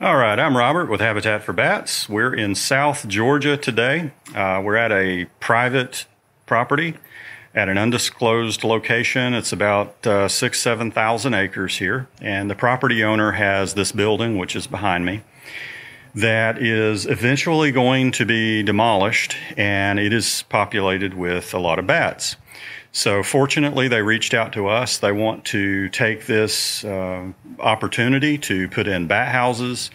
All right, I'm Robert with Habitat for Bats. We're in South Georgia today. We're at a private property at an undisclosed location. It's about 7,000 acres here. And the property owner has this building, which is behind me, that is eventually going to be demolished, and it is populated with a lot of bats. So fortunately, they reached out to us. They want to take this opportunity to put in bat houses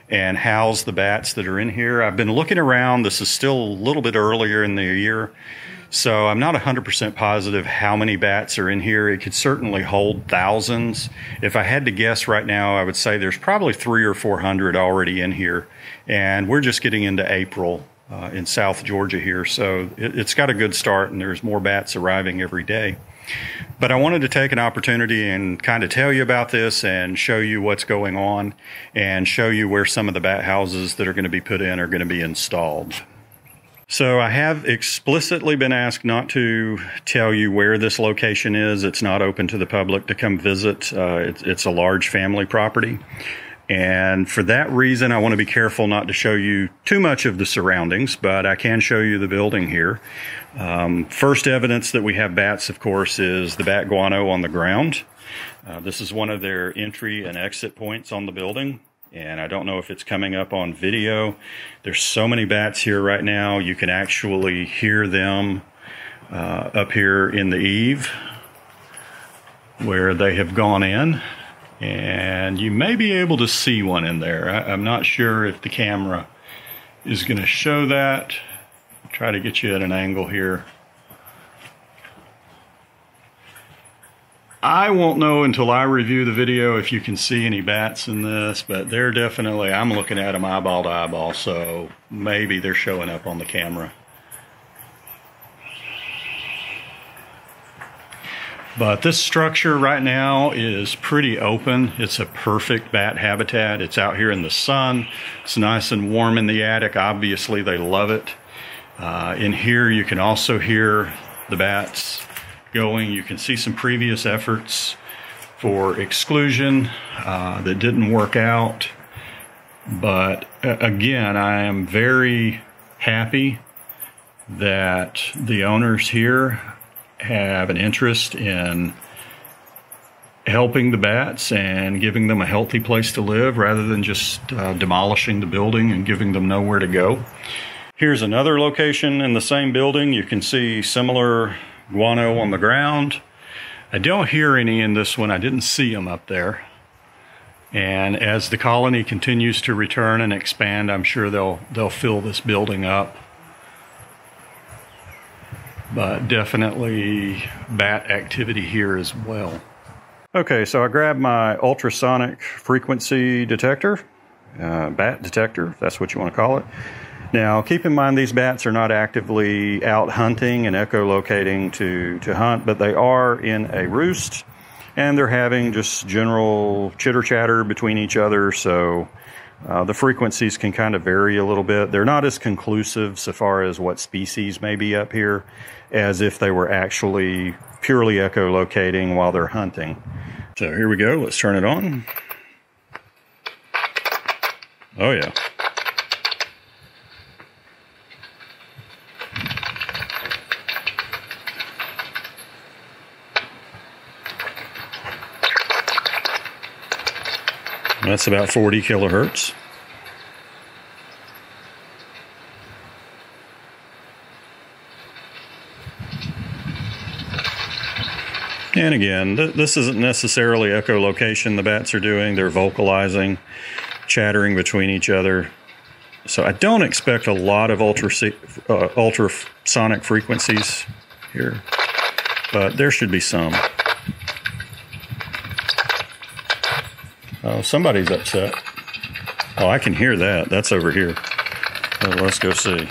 and house the bats that are in here. I've been looking around. This is still a little bit earlier in the year, so I'm not 100% positive how many bats are in here. It could certainly hold thousands. If I had to guess right now, I would say there's probably 300 or 400 already in here, and we're just getting into April. In South Georgia here, so it's got a good start, and there's more bats arriving every day. But I wanted to take an opportunity and kind of tell you about this and show you what's going on and show you where some of the bat houses that are going to be put in are going to be installed. So I have explicitly been asked not to tell you where this location is. It's not open to the public to come visit. It's a large family property. And for that reason, I want to be careful not to show you too much of the surroundings, but I can show you the building here. First evidence that we have bats, of course, is the bat guano on the ground. This is one of their entry and exit points on the building, and I don't know if it's coming up on video. There's so many bats here right now, you can actually hear them up here in the eave where they have gone in. And you may be able to see one in there. I'm not sure if the camera is going to show that. I'll try to get you at an angle here. I won't know until I review the video if you can see any bats in this, but they're definitely, I'm looking at them eyeball to eyeball, so maybe they're showing up on the camera. But this structure right now is pretty open. It's a perfect bat habitat. It's out here in the sun. It's nice and warm in the attic. Obviously, they love it. In here, you can also hear the bats going. You can see some previous efforts for exclusion that didn't work out. But again, I am very happy that the owners here have an interest in helping the bats and giving them a healthy place to live rather than just demolishing the building and giving them nowhere to go. Here's another location in the same building. You can see similar guano on the ground. I don't hear any in this one. I didn't see them up there. And as the colony continues to return and expand, I'm sure they'll fill this building up. But definitely bat activity here as well. Okay, so I grabbed my ultrasonic frequency detector, bat detector, if that's what you want to call it. Now, keep in mind these bats are not actively out hunting and echolocating to hunt, but they are in a roost, and they're having just general chitter-chatter between each other, so the frequencies can kind of vary a little bit. They're not as conclusive so far as what species may be up here as if they were actually purely echolocating while they're hunting. So here we go. Let's turn it on. Oh yeah. That's about 40 kilohertz. And again, this isn't necessarily echolocation the bats are doing. They're vocalizing, chattering between each other. So I don't expect a lot of ultrasonic frequencies here, but there should be some. Oh, somebody's upset. Oh, I can hear that. That's over here. So let's go see.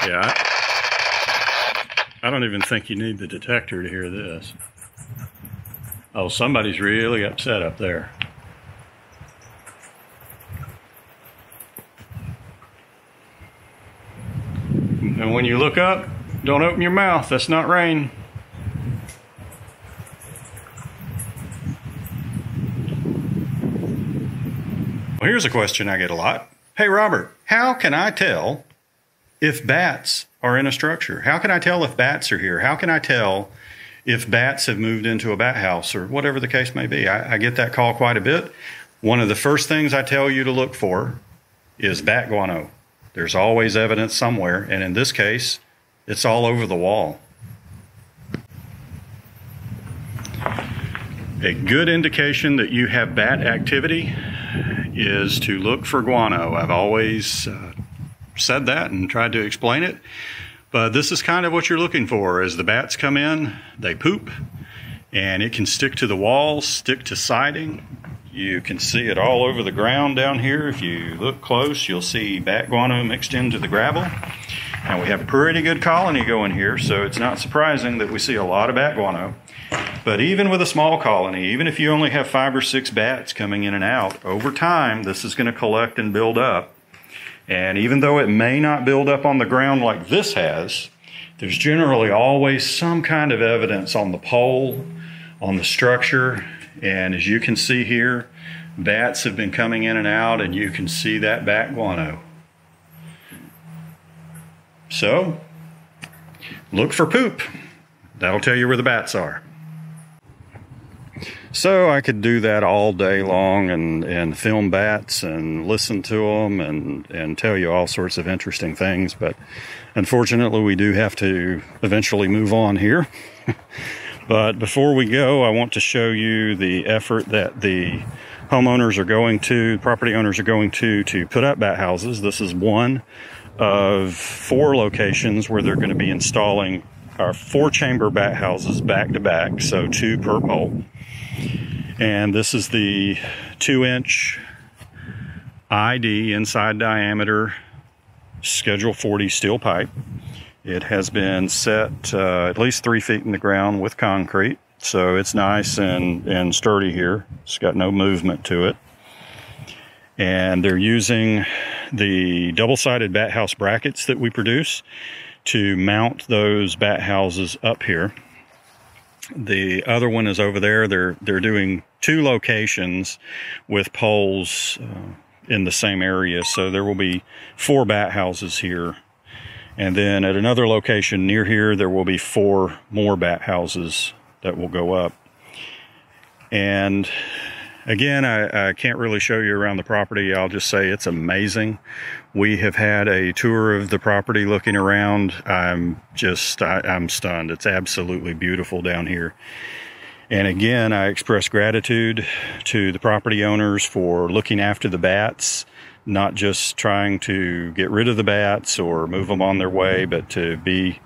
Yeah, I don't even think you need the detector to hear this. Oh, somebody's really upset up there. And when you look up, don't open your mouth. That's not rain. Well, here's a question I get a lot. Hey, Robert, how can I tell if bats are in a structure? How can I tell if bats are here? How can I tell if bats have moved into a bat house or whatever the case may be? I get that call quite a bit. One of the first things I tell you to look for is bat guano. There's always evidence somewhere, and in this case, it's all over the wall. A good indication that you have bat activity is to look for guano. I've always said that and tried to explain it, but this is kind of what you're looking for. As the bats come in, they poop, and it can stick to the walls, stick to siding. You can see it all over the ground down here. If you look close, you'll see bat guano mixed into the gravel. And we have a pretty good colony going here, so it's not surprising that we see a lot of bat guano. But even with a small colony, even if you only have 5 or 6 bats coming in and out, over time, this is going to collect and build up. And even though it may not build up on the ground like this has, there's generally always some kind of evidence on the pole, on the structure. And as you can see here, bats have been coming in and out, and you can see that bat guano. So, look for poop. That'll tell you where the bats are. So I could do that all day long and film bats and listen to them and tell you all sorts of interesting things, but unfortunately we do have to eventually move on here. But before we go, I want to show you the effort that the homeowners are going to, property owners are going to put up bat houses. This is one of 4 locations where they're going to be installing our 4-chamber bat houses back to back, so 2 per pole. And this is the 2-inch ID inside diameter Schedule 40 steel pipe. It has been set at least 3 feet in the ground with concrete, so it's nice and sturdy here. It's got no movement to it. And they're using the double-sided bat house brackets that we produce to mount those bat houses up here. The other one is over there. They're doing 2 locations with poles in the same area, so there will be 4 bat houses here. And then at another location near here, there will be 4 more bat houses that will go up. And again, I can't really show you around the property. I'll just say it's amazing. We have had a tour of the property looking around. I'm stunned. It's absolutely beautiful down here. And again, I express gratitude to the property owners for looking after the bats, not just trying to get rid of the bats or move them on their way, but to be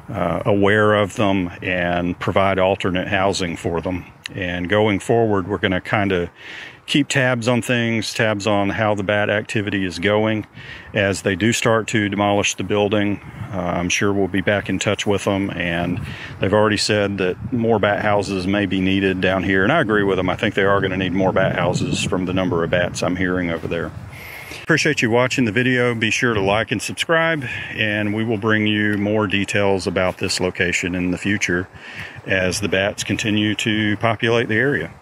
aware of them and provide alternate housing for them. And going forward, we're going to kind of keep tabs on things, tabs on how the bat activity is going. As they do start to demolish the building, I'm sure we'll be back in touch with them. And they've already said that more bat houses may be needed down here. And I agree with them. I think they are going to need more bat houses from the number of bats I'm hearing over there. Appreciate you watching the video. Be sure to like and subscribe, and we will bring you more details about this location in the future as the bats continue to populate the area.